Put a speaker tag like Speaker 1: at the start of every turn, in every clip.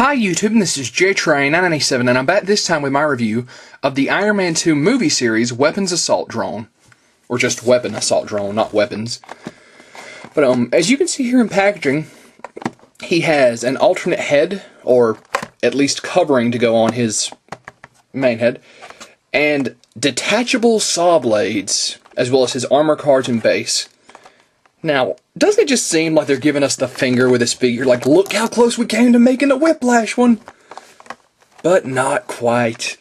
Speaker 1: Hi YouTube, this is JTrain997 and I'm back this time with my review of the Iron Man 2 movie series Weapons Assault Drone. Or just Weapon Assault Drone, not Weapons. But as you can see here in packaging, he has an alternate head, or at least covering to go on his main head, and detachable saw blades, as well as his armor cards and base. Now, doesn't it just seem like they're giving us the finger with this figure? Like, look how close we came to making a Whiplash one! But not quite.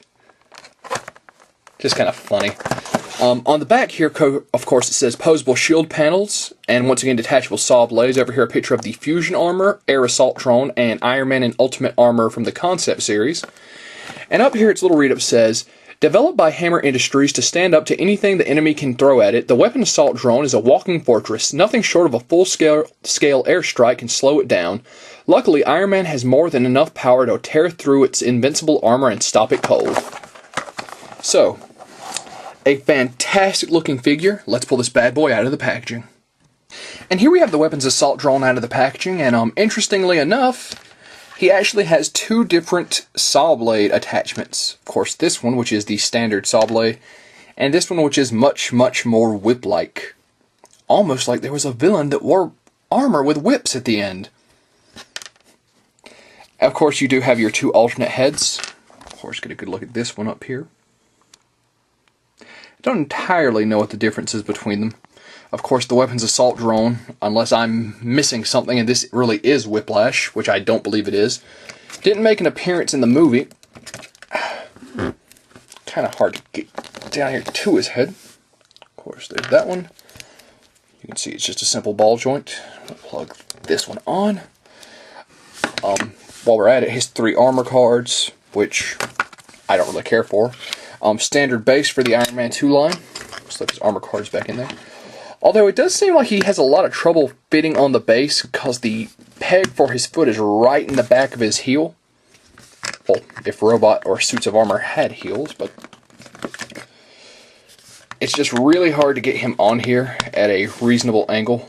Speaker 1: Just kind of funny. On the back here, of course, it says posable shield panels, and once again, detachable saw blades. Over here, a picture of the Fusion Armor, Air Assault Drone, and Iron Man and Ultimate Armor from the concept series. And up here, its little read-up says, developed by Hammer Industries to stand up to anything the enemy can throw at it, the Weapon Assault Drone is a walking fortress. Nothing short of a full-scale airstrike can slow it down. Luckily, Iron Man has more than enough power to tear through its invincible armor and stop it cold. So, a fantastic looking figure. Let's pull this bad boy out of the packaging. And here we have the Weapons Assault Drone out of the packaging, and interestingly enough, he actually has two different saw blade attachments. Of course, this one, which is the standard saw blade, and this one, which is much, much more whip-like. Almost like there was a villain that wore armor with whips at the end. Of course, you do have your two alternate heads. Of course, get a good look at this one up here. I don't entirely know what the difference is between them. Of course, the Weapons Assault Drone, unless I'm missing something, and this really is Whiplash, which I don't believe it is, didn't make an appearance in the movie. Kind of hard to get down here to his head. Of course, there's that one. You can see it's just a simple ball joint. I'll plug this one on. While we're at it, his three armor cards, which I don't really care for. Standard base for the Iron Man 2 line. Slip his armor cards back in there. Although it does seem like he has a lot of trouble fitting on the base because the peg for his foot is right in the back of his heel. Well, if robot or suits of armor had heels, but it's just really hard to get him on here at a reasonable angle.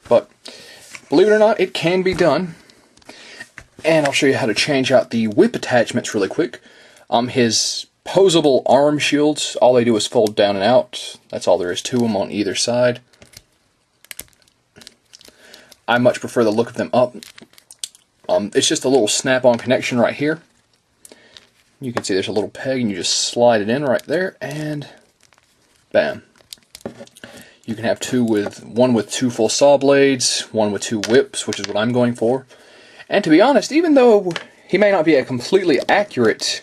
Speaker 1: But believe it or not, it can be done. And I'll show you how to change out the whip attachments really quick. His posable arm shields, all they do is fold down and out. That's all there is to them on either side. I much prefer the look of them up. It's just a little snap-on connection right here. You can see there's a little peg and you just slide it in right there and bam. You can have one with two full saw blades, one with two whips, which is what I'm going for. And to be honest, even though he may not be a completely accurate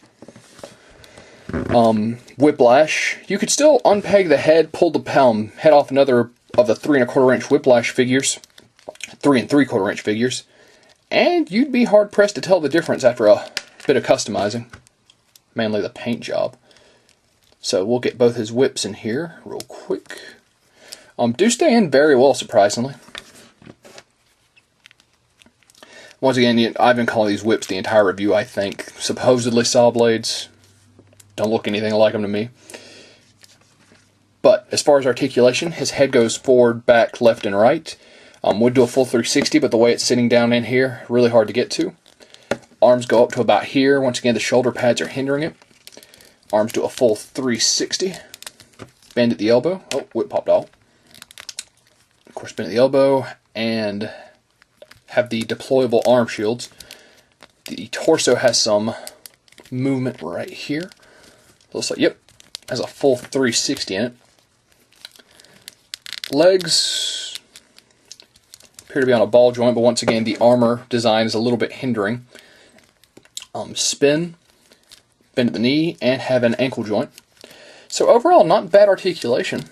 Speaker 1: Whiplash, you could still unpeg the head, pull the head off another of the 3 1/4 inch Whiplash figures, 3 3/4 inch figures, and you'd be hard pressed to tell the difference after a bit of customizing, mainly the paint job. So we'll get both his whips in here real quick. Do stay in very well, surprisingly. Once again, I've been calling these whips the entire review, I think. Supposedly saw blades. Don't look anything like them to me. But as far as articulation, his head goes forward, back, left, and right. Would do a full 360, but the way it's sitting down in here, really hard to get to. Arms go up to about here. Once again, the shoulder pads are hindering it. Arms do a full 360. Bend at the elbow. Oh, whip popped off. Of course, bend at the elbow, and have the deployable arm shields. The torso has some movement right here. Looks like, yep, has a full 360 in it. Legs appear to be on a ball joint, but once again, the armor design is a little bit hindering. Spin, bend at the knee, and have an ankle joint. So overall, not bad articulation.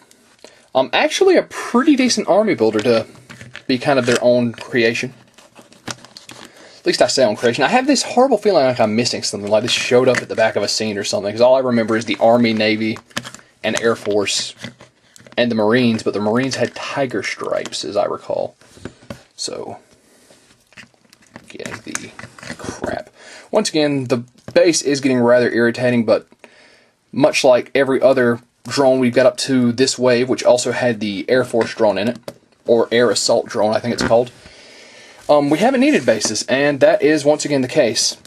Speaker 1: Actually a pretty decent army builder to be kind of their own creation. At least I say on creation. I have this horrible feeling like I'm missing something, like this showed up at the back of a scene or something, because all I remember is the Army, Navy, and Air Force, and the Marines, but the Marines had tiger stripes, as I recall. So, getting the crap. Once again, the base is getting rather irritating, but much like every other drone we've got up to this wave, which also had the Air Force drone in it, or Air Assault Drone, I think it's called, we haven't needed bases, and that is once again the case.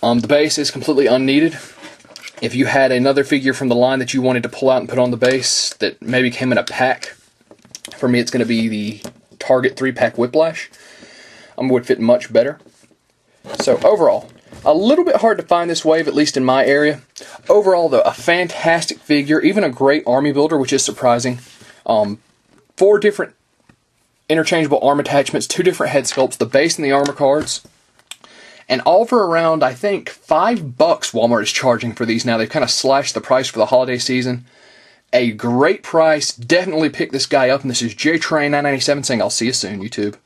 Speaker 1: The base is completely unneeded. If you had another figure from the line that you wanted to pull out and put on the base that maybe came in a pack, for me it's going to be the Target 3-pack Whiplash. Would fit much better. So overall, a little bit hard to find this wave, at least in my area. Overall, though, a fantastic figure, even a great army builder, which is surprising. 4 different interchangeable arm attachments, 2 different head sculpts, the base and the armor cards. And all for around, I think, $5 Walmart is charging for these now. They've kind of slashed the price for the holiday season. A great price. Definitely pick this guy up. And this is JTrain997 saying I'll see you soon, YouTube.